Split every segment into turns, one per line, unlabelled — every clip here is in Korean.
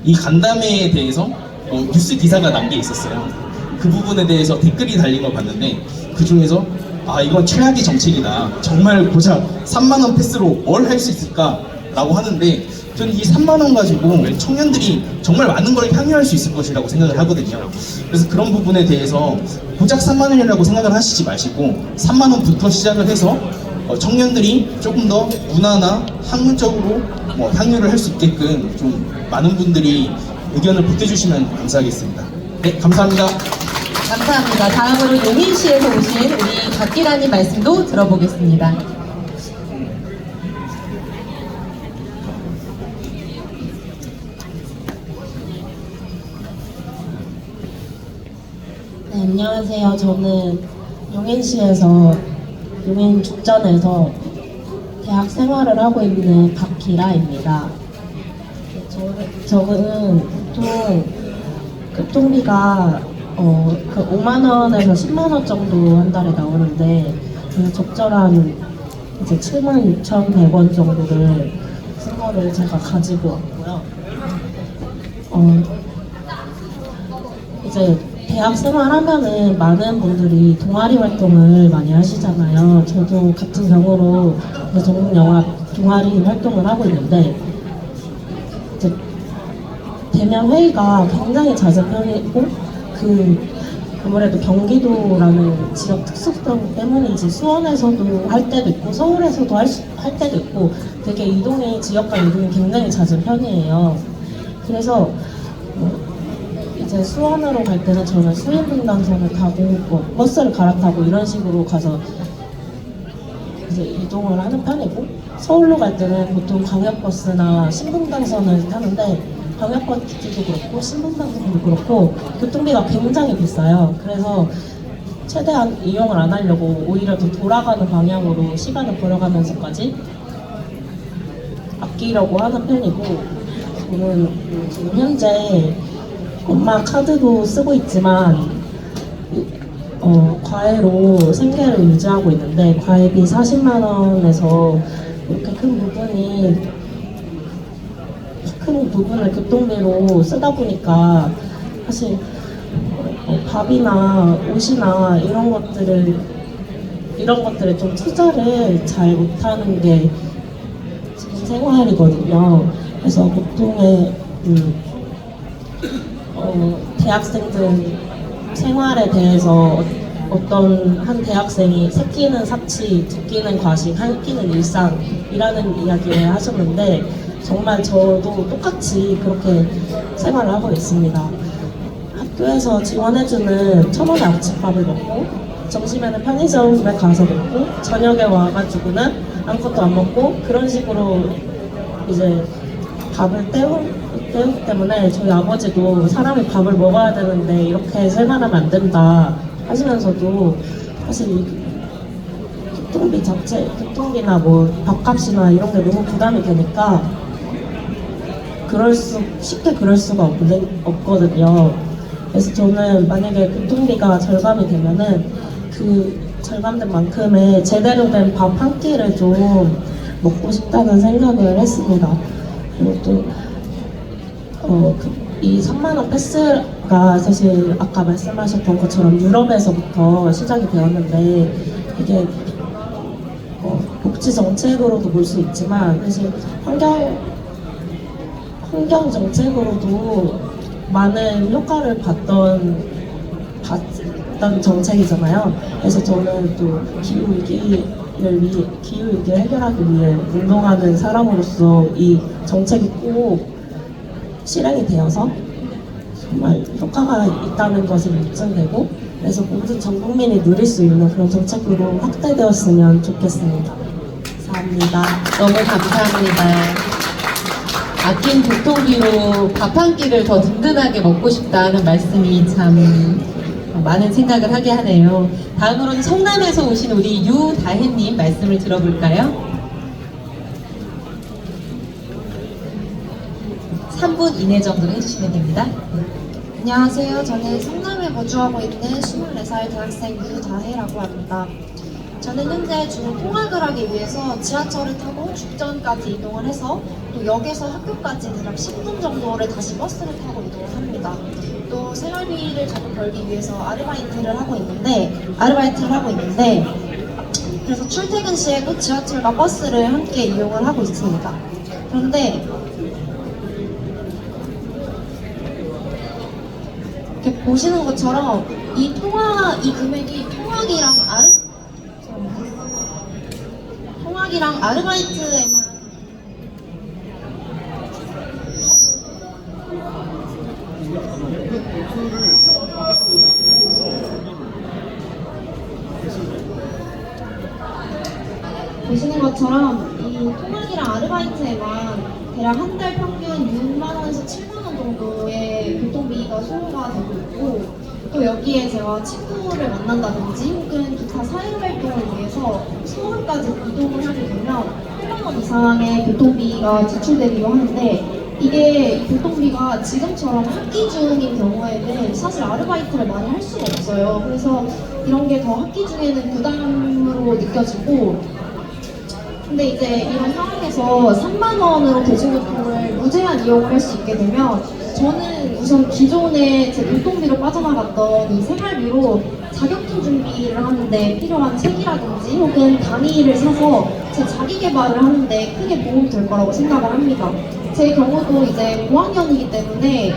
이 간담회에 대해서 뉴스 기사가 난 게 있었어요. 그 부분에 대해서 댓글이 달린 걸 봤는데 그 중에서 아 이건 최악의 정책이다. 정말 고작 3만 원 패스로 뭘 할 수 있을까? 라고 하는데 저는 이 3만 원 가지고 청년들이 정말 많은 걸 향유할 수 있을 것이라고 생각을 하거든요. 그래서 그런 부분에 대해서 고작 3만 원이라고 생각을 하시지 마시고 3만 원부터 시작을 해서 청년들이 조금 더 문화나 학문적으로 향유를 할 수 있게끔 좀 많은 분들이 의견을 보태주시면 감사하겠습니다. 네, 감사합니다.
감사합니다. 다음으로 용인시에서 오신 우리 박기라님 말씀도 들어보겠습니다.
네, 안녕하세요. 저는 용인시에서 용인죽전에서 대학 생활을 하고 있는 박기라입니다. 저는 보통 교통비가 그 5만 원에서 10만 원 정도 한 달에 나오는데 적절한 이제 76,100원 정도를 쓴 거를 제가 가지고 왔고요. 이제 대학 생활하면은 많은 분들이 동아리 활동을 많이 하시잖아요. 저도 같은 경우로 전국영화 동아리 활동을 하고 있는데 이제 대면 회의가 굉장히 잦은 편이고 아무래도 경기도라는 지역 특수성 때문인지 수원에서도 할 때도 있고 서울에서도 할 때도 있고 되게 지역 간 이동이 굉장히 잦은 편이에요. 그래서 이제 수원으로 갈 때는 저는 수인분당선을 타고 버스를 갈아타고 이런 식으로 가서 이제 이동을 하는 편이고 서울로 갈 때는 보통 광역버스나 신분당선을 타는데 광역버스도 그렇고 신분당선도 그렇고 교통비가 굉장히 비싸요. 그래서 최대한 이용을 안 하려고 오히려 더 돌아가는 방향으로 시간을 벌어가면서까지 아끼려고 하는 편이고 저는 지금 현재 엄마 카드도 쓰고 있지만 과외로 생계를 유지하고 있는데 과외비 40만 원에서 이렇게 큰 부분을 교통비로 쓰다 보니까 사실 밥이나 옷이나 이런 것들에 좀 투자를 잘 못하는 게 지금 생활이거든요. 그래서 보통의 대학생들 생활에 대해서 어떤 한 대학생이 새끼는 사치, 두끼는 과식, 한 끼는 일상이라는 이야기를 하셨는데 정말 저도 똑같이 그렇게 생활을 하고 있습니다. 학교에서 지원해주는 1,000원의 아침밥을 먹고 점심에는 편의점에 가서 먹고 저녁에 와가지고는 아무것도 안 먹고 그런 식으로 이제 밥을 때우기 때문에 저희 아버지도 사람이 밥을 먹어야 되는데 이렇게 생활하면 안 된다 하시면서도 사실 교통비 교통비나 밥값이나 이런 게 너무 부담이 되니까 쉽게 그럴 수가 없거든요. 그래서 저는 만약에 교통비가 절감이 되면은 그 절감된 만큼의 제대로 된 밥 한 끼를 좀 먹고 싶다는 생각을 했습니다. 그리고 또 이 3만 원 패스가 사실 아까 말씀하셨던 것처럼 유럽에서부터 시작이 되었는데 이게 복지 정책으로도 볼 수 있지만 사실 환경 정책으로도 많은 효과를 봤던 정책이잖아요. 그래서 저는 또 기후위기를 해결하기 위해 운동하는 사람으로서 이 정책이 꼭 실행이 되어서 정말 효과가 있다는 것을 입증되고 그래서 모든 전 국민이 누릴 수 있는 그런 정책으로 확대되었으면 좋겠습니다. 감사합니다.
너무 감사합니다. 아낀 교통비로 밥 한 끼를 더 든든하게 먹고 싶다는 말씀이 참 많은 생각을 하게 하네요. 다음으로는 성남에서 오신 우리 유다혜님 말씀을 들어볼까요? 3분 이내 정도로 해주시면 됩니다.
안녕하세요. 저는 성남에 거주하고 있는 24살 대학생 유다혜라고 합니다. 저는 현재 주로 통학을 하기 위해서 지하철을 타고 죽전까지 이동을 해서 또 역에서 학교까지 대략 10분 정도를 다시 버스를 타고 이동을 합니다. 또 생활비를 조금 벌기 위해서 아르바이트를 하고 있는데 그래서 출퇴근 시에 꼭 지하철과 버스를 함께 이용을 하고 있습니다. 그런데 이렇게 보시는 것처럼 이 금액이 통학이랑 아르바이트에만 보시는 것처럼 이 통학이랑 아르바이트에만 대략 한 달 평균 6만 원에서 7만 원 정도의 교통비가 소요가 되고 있고, 또 여기에 제가 친구를 만난다든지 혹은 기타 사회활동을 위해서 서울까지 이동을 하게 되면 8만 원 이상의 교통비가 지출되기도 하는데, 이게 교통비가 지금처럼 학기 중인 경우에는 사실 아르바이트를 많이 할 수가 없어요. 그래서 이런 게 더 학기 중에는 부담으로 느껴지고, 근데 이제 이런 상황에서 3만 원으로 대중교통을 무제한 이용을 할 수 있게 되면 저는 우선 기존에 제 교통비로 빠져나갔던 이 생활비로 자격증 준비를 하는데 필요한 책이라든지 혹은 강의를 사서 제 자기 개발을 하는데 크게 도움이 될 거라고 생각을 합니다. 제 경우도 이제 5학년이기 때문에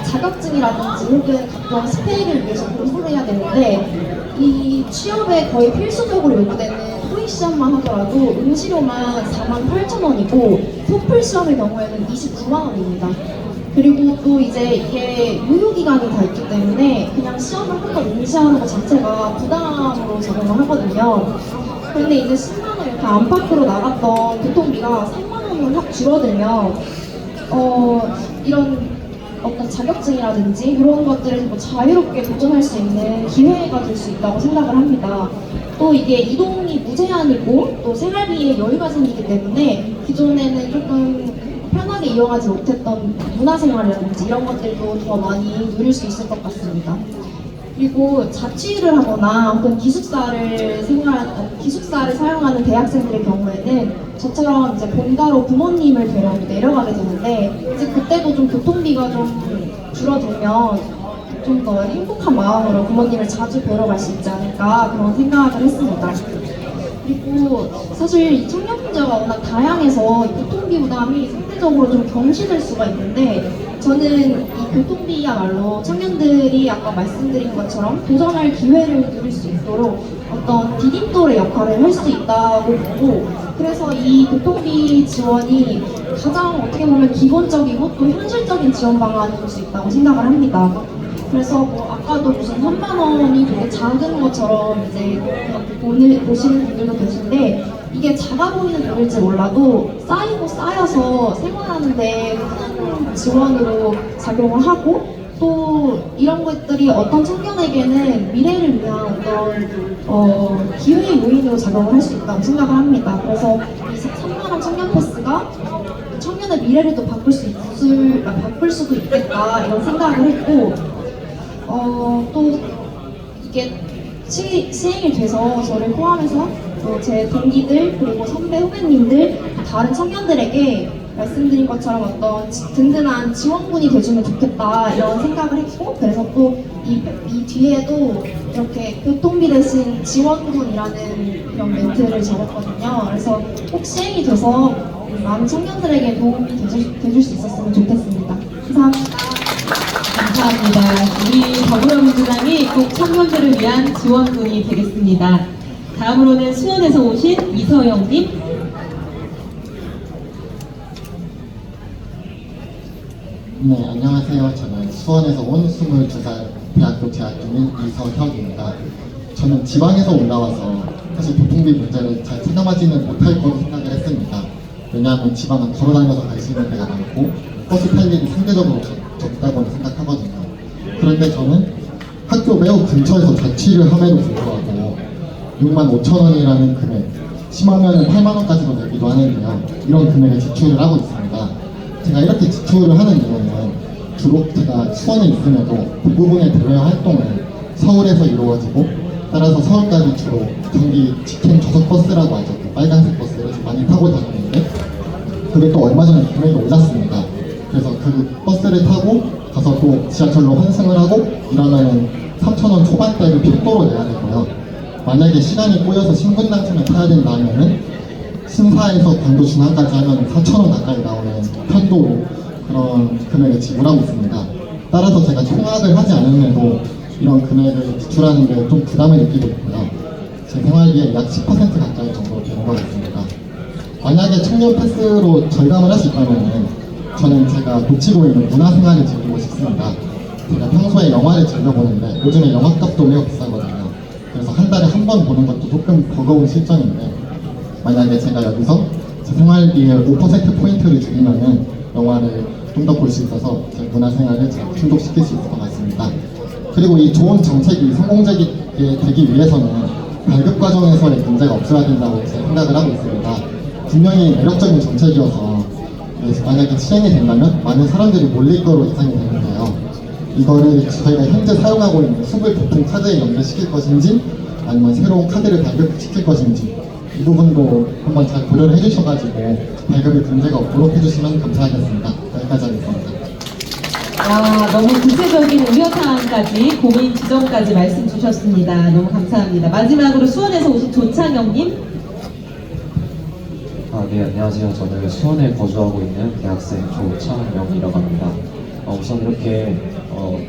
자격증이라든지 혹은 각종 스펙을 위해서 공부를 해야 되는데, 이 취업에 거의 필수적으로 요구되는 토익 시험만 하더라도 응시료만 48,000원이고 토플 시험의 경우에는 29만 원입니다. 그리고 또 이제 이게 유효기간이 다 있기 때문에 그냥 시험을 한번 응시하는 것 자체가 부담으로 적용을 하거든요. 그런데 이제 10만 원 이렇게 안팎으로 나갔던 교통비가 3만 원으로 확 줄어들면 이런 어떤 자격증이라든지 이런 것들을 뭐 자유롭게 도전할 수 있는 기회가 될 수 있다고 생각을 합니다. 또 이게 이동이 무제한이고 또 생활비에 여유가 생기기 때문에 기존에는 조금 편하게 이용하지 못했던 문화생활이라든지 이런 것들도 더 많이 누릴 수 있을 것 같습니다. 그리고 자취를 하거나 혹은 기숙사를 사용하는 대학생들의 경우에는 저처럼 이제 본가로 부모님을 뵈러 내려가게 되는데, 이제 그때도 좀 교통비가 좀 줄어들면 좀 더 행복한 마음으로 부모님을 자주 뵈러 갈 수 있지 않을까 그런 생각을 했습니다. 그리고 사실 이 청년 문제가 워낙 다양해서 이 교통비 부담이 상대적으로 좀 경시될 수가 있는데, 저는 이 교통비야말로 청년들이 아까 말씀드린 것처럼 도전할 기회를 누릴 수 있도록 어떤 디딤돌의 역할을 할 수 있다고 보고, 그래서 이 교통비 지원이 가장 어떻게 보면 기본적이고 또 현실적인 지원 방안일 수 있다고 생각을 합니다. 그래서 뭐 아까도 무슨 3만 원이 되게 작은 것처럼 이제 보시는 분들도 계신데, 이게 작아 보이는 돈일지 몰라도 쌓여서 생활하는데 큰 지원으로 작용을 하고, 또 이런 것들이 어떤 청년에게는 미래를 위한 어떤 기회의 요인으로 작용을 할 수 있다고 생각을 합니다. 그래서 이 3만 원 청년 패스가 청년의 미래를 또 바꿀 수도 있겠다 이런 생각을 했고, 또 이게 시행이 돼서 저를 포함해서 제 동기들 그리고 선배 후배님들 다른 청년들에게 말씀드린 것처럼 어떤 든든한 지원군이 돼주면 좋겠다 이런 생각을 했고, 그래서 또 이 뒤에도 이렇게 교통비 대신 지원군이라는 이런 멘트를 적었거든요. 그래서 꼭 시행이 돼서 많은 청년들에게 도움이 돼줄 수 있었으면 좋겠습니다. 감사합니다.
감사합니다. 우리 더불어민주당이 꼭 청년들을 위한 지원군이 되겠습니다. 다음으로는 수원에서 오신 이서영님.
네, 안녕하세요. 저는 수원에서 온 22살 대학교 재학 중인 이서혁입니다. 저는 지방에서 올라와서 사실 교통비 문제를 잘 생각하지는 못할 거로 생각을 했습니다. 왜냐하면 지방은 걸어다녀서 갈 수 있는 데가 많고 버스 탈 일이 상대적으로 적다고 생각하거든요. 그런데 저는 학교 매우 근처에서 자취를 함에도 불구하고 65,000원이라는 금액, 심하면 8만원까지도 내기도 하는데요. 이런 금액을 지출을 하고 있습니다. 제가 이렇게 지출을 하는 이유는 주로 제가 수원에 있음에도 대부분의 대외 활동을 서울에서 이루어지고 따라서 서울까지 주로 경기 직행 좌석 버스라고 하죠. 그 빨간색 버스를 많이 타고 다니는데 그게 또 얼마 전에 금액이 올랐습니다. 그래서 그 버스를 타고 가서 또 지하철로 환승을 하고 이러면 3,000원 초반대를 필도로 내야 되고요. 만약에 시간이 꼬여서 신분당선을 타야 된다 하면은 신사에서 광교 중앙까지 하면 4,000원 가까이 나오는 편도로 그런 금액을 지불하고 있습니다. 따라서 제가 총학을 하지 않음에도 이런 금액을 지출하는 게 좀 부담을 느끼고 있고요. 제 생활비의 약 10% 가까이 정도 되는 것 같습니다. 만약에 청년 패스로 절감을 할 수 있다면 저는 제가 놓치고 있는 문화생활을 즐기고 싶습니다. 제가 평소에 영화를 즐겨보는데 요즘에 영화값도 매우 비싸거든요. 그래서 한 달에 한 번 보는 것도 조금 버거운 실정인데 만약에 제가 여기서 제 생활비에 5% 포인트를 줄이면은 영화를 좀 더 볼 수 있어서 제 문화생활을 제가 충족시킬 수 있을 것 같습니다. 그리고 이 좋은 정책이 성공적이게 되기 위해서는 발급 과정에서의 문제가 없어야 된다고 제가 생각을 하고 있습니다. 분명히 매력적인 정책이어서 만약에 실행이 된다면 많은 사람들이 몰릴 거로 예상이 되는데요. 이거를 저희가 현재 사용하고 있는 수불 교통 카드에 연결시킬 것인지 아니면 새로운 카드를 발급시킬 것인지 이 부분도 한번 잘 고려를 해주셔가지고 발급에 문제가 없도록 해주시면 감사하겠습니다. 여기까지 하겠습니다.
와, 너무 구체적인 우려사항까지 고민 지점까지 말씀 주셨습니다. 너무 감사합니다. 마지막으로 수원에서 오신 조창영님.
네, 안녕하세요. 저는 수원에 거주하고 있는 대학생 조창영이라고 합니다. 우선 이렇게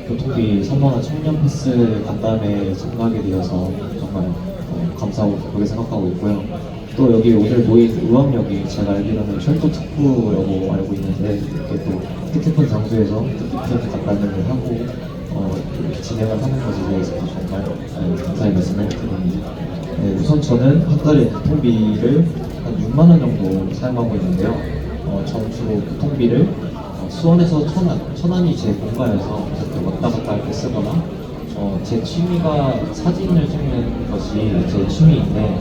교통비 3만원 청년 패스 간담회에 참가하게 되어서 정말 감사하고 기쁘게 생각하고 있고요. 또 여기 오늘 모인 의왕역이 제가 알기로는 철도 특구라고 알고 있는데 이렇게 또 뜻깊은 장소에서 뜻깊은 간담회를 하고 이렇게 진행을 하는 것에 대해서 정말 감사의 말씀을 드립니다. 네, 우선 저는 한 달에 교통비를 한 6만 원 정도 사용하고 있는데요. 전 주로 교통비를 수원에서 천안이 제 본가여서 이렇게 왔다 갔다 할 때 쓰거나 제 취미가 사진을 찍는 것이 제 취미인데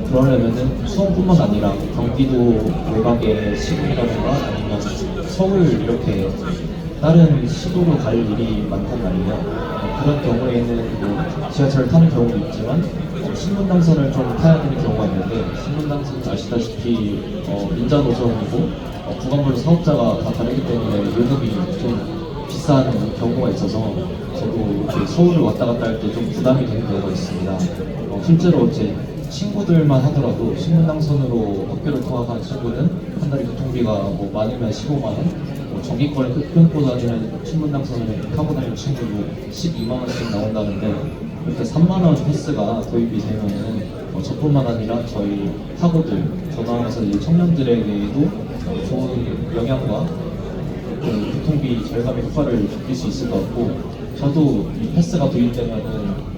그러려면은 수원뿐만 아니라 경기도 외곽의 시군이라든가 아니면 서울 이렇게 다른 시도로 갈 일이 많단 말이에요. 그런 경우에는 뭐 지하철을 타는 경우도 있지만 신분당선을 좀 타야 되는 경우가 있는데 신분당선은 아시다시피 인자 노선이고 구간별로 사업자가 다 다르기 때문에 요금이 좀 비싼 경우가 있어서 저도 이렇게 서울을 왔다 갔다 할 때 좀 부담이 되는 경우가 있습니다. 실제로 제 친구들만 하더라도 신분당선으로 학교를 통학하는 친구는 한 달에 교통비가 뭐 많으면 15만 원, 전기권을 끊고 다니는 신분당선을 타고 다니는 친구도 12만 원씩 나온다는데 이렇게 3만 원 패스가 도입이 되면은 저뿐만 아니라 저희 학우들, 전화하면서 이제 청년들에게도 좋은 영향과 그 교통비 절감의 효과를 느낄 수 있을 것 같고 저도 이 패스가 도입되면은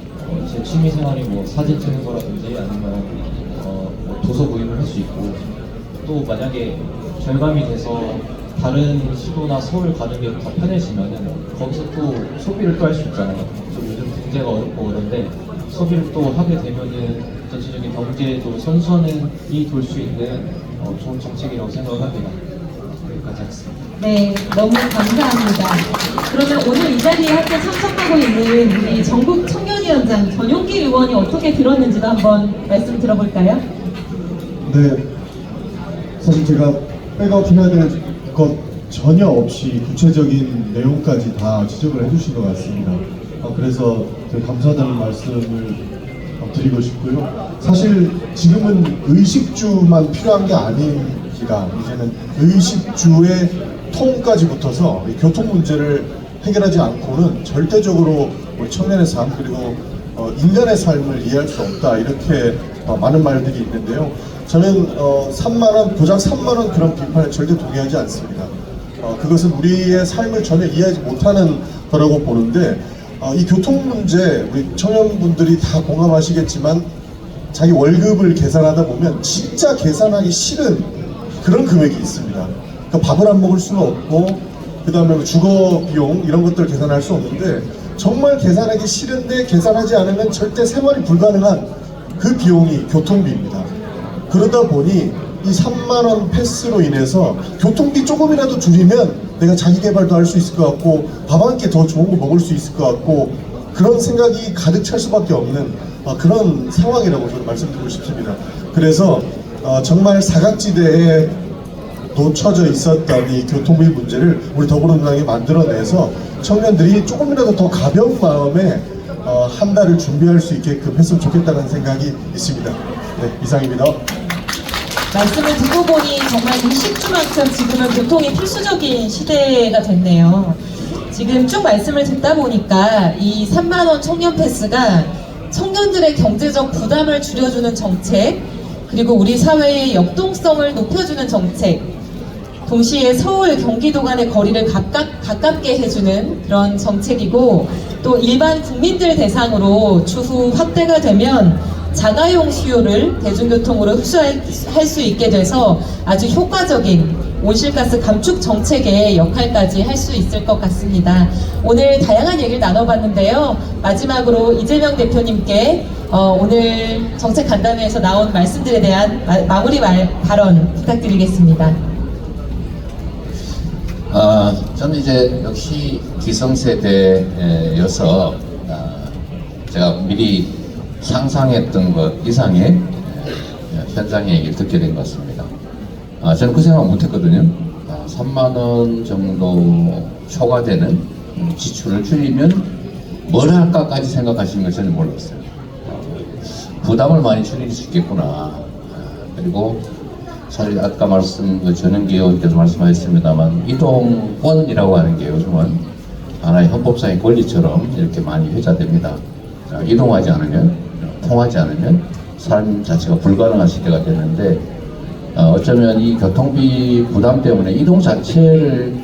제 취미 생활이 뭐 사진 찍는 거라든지 아니면 뭐 도서 구입을 할 수 있고 또 만약에 절감이 돼서 다른 시도나 서울 가는 게 더 편해지면은 거기서 또 소비를 또 할 수 있잖아요. 좀 요즘 경제가 어렵고 그런데 소비를 또 하게 되면은 전체적인 경제도 선선히 돌 수 있는 좋은 정책이라고 생각합니다. 여기까지 하겠습니다.
네, 너무 감사합니다. 그러면 오늘 이 자리에 함께 참석하고 있는 우리 전국 청년위원장 전용기 의원이 어떻게 들었는지도 한번 말씀 들어볼까요?
네, 사실 제가 백업해야 될 것 전혀 없이 구체적인 내용까지 다 지적을 해주신 것 같습니다. 그래서 되게 감사하다는 말씀을 드리고 싶고요. 사실 지금은 의식주만 필요한 게 아닙니다. 이제는 의식주의 통까지 붙어서 이 교통 문제를 해결하지 않고는 절대적으로 우리 청년의 삶 그리고 인간의 삶을 이해할 수 없다 이렇게 많은 말들이 있는데요. 저는 3만원, 고작 3만원 그런 비판에 절대 동의하지 않습니다. 그것은 우리의 삶을 전혀 이해하지 못하는 거라고 보는데 이 교통 문제 우리 청년분들이 다 공감하시겠지만 자기 월급을 계산하다 보면 진짜 계산하기 싫은 그런 금액이 있습니다. 그러니까 밥을 안 먹을 수는 없고 그 다음에 주거 비용 이런 것들을 계산할 수 없는데 정말 계산하기 싫은데 계산하지 않으면 절대 생활이 불가능한 그 비용이 교통비입니다. 그러다 보니 이 3만원 패스로 인해서 교통비 조금이라도 줄이면 내가 자기개발도 할 수 있을 것 같고 밥 한 끼 더 좋은 거 먹을 수 있을 것 같고 그런 생각이 가득 찰 수밖에 없는 그런 상황이라고 저는 말씀드리고 싶습니다. 그래서 정말 사각지대에 놓쳐져 있었던 이 교통비 문제를 우리 더불어민주당이 만들어내서 청년들이 조금이라도 더 가벼운 마음에 한 달을 준비할 수 있게끔 했으면 좋겠다는 생각이 있습니다. 네, 이상입니다.
말씀을 듣고 보니 정말 20주만큼 지금은 교통이 필수적인 시대가 됐네요. 지금 쭉 말씀을 듣다 보니까 이 3만원 청년 패스가 청년들의 경제적 부담을 줄여주는 정책, 그리고 우리 사회의 역동성을 높여주는 정책, 동시에 서울, 경기도 간의 거리를 가깝게 해주는 그런 정책이고, 또 일반 국민들 대상으로 추후 확대가 되면 자가용 수요를 대중교통으로 흡수할 수 있게 돼서 아주 효과적인 온실가스 감축 정책의 역할까지 할 수 있을 것 같습니다. 오늘 다양한 얘기를 나눠봤는데요. 마지막으로 이재명 대표님께 오늘 정책 간담회에서 나온 말씀들에 대한 마무리 발언 부탁드리겠습니다.
저는 이제 역시 기성세대여서 제가 미리 상상했던 것 이상의 현장의 얘기를 듣게 된 것 같습니다. 저는 그 생각 못했거든요. 3만 원 정도 초과되는 지출을 줄이면 뭘 할까까지 생각하시는 걸 저는 몰랐어요. 부담을 많이 줄일 수 있겠구나. 그리고 사실 아까 전현기 의원께서 말씀하셨습니다만 이동권이라고 하는 게 요즘은 하나의 헌법상의 권리처럼 이렇게 많이 회자됩니다. 이동하지 않으면, 통하지 않으면 삶 자체가 불가능한 시대가 되는데 어쩌면 이 교통비 부담 때문에 이동 자체를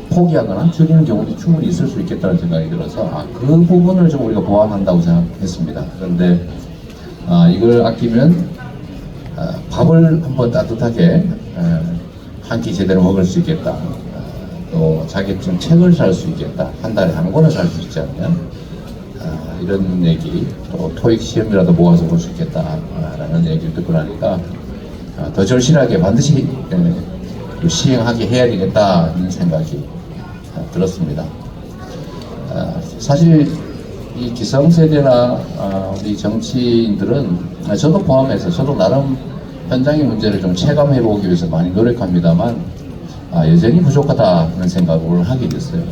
포기하거나 줄이는 경우도 충분히 있을 수 있겠다는 생각이 들어서 그 부분을 좀 우리가 보완한다고 생각했습니다. 그런데 이걸 아끼면 밥을 한번 따뜻하게 한 끼 제대로 먹을 수 있겠다. 또 자격증 책을 살 수 있겠다. 한 달에 한 권을 살 수 있지 않으면 이런 얘기, 또 토익 시험이라도 모아서 볼 수 있겠다라는 얘기를 듣고 나니까 더 절실하게 반드시 시행하게 해야 되겠다는 생각이 들었습니다. 사실 이 기성세대나 우리 정치인들은 저도 포함해서 저도 나름 현장의 문제를 좀 체감해 보기 위해서 많이 노력합니다만 여전히 부족하다는 생각을 하게 됐어요.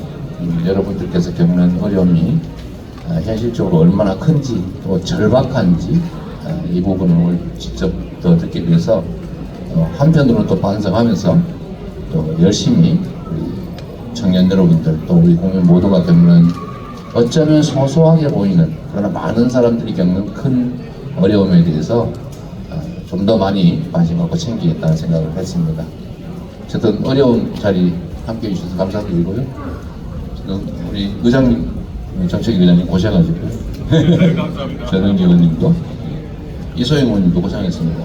여러분들께서 겪는 어려움이 현실적으로 얼마나 큰지 또 절박한지 이 부분을 직접 더 듣기 위해서 한편으로는 또 반성하면서 또 열심히 우리 청년 여러분들 또 우리 국민 모두가 겪는 어쩌면 소소하게 보이는 그러나 많은 사람들이 겪는 큰 어려움에 대해서 좀 더 많이 관심 갖고 챙기겠다는 생각을 했습니다. 어쨌든 어려운 자리 함께 해주셔서 감사드리고요. 우리 의장님, 정책위 의장님 고생하셨고요. 네, 감사합니다. 전현기 의원님도, 이소영 의원님도 고생했습니다.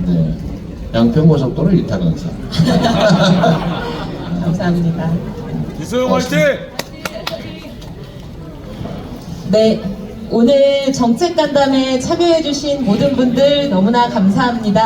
네, 양평고속도로 이탈강사.
감사합니다.
이소영 화이팅!
네, 오늘 정책간담회에 참여해주신 모든 분들 너무나 감사합니다.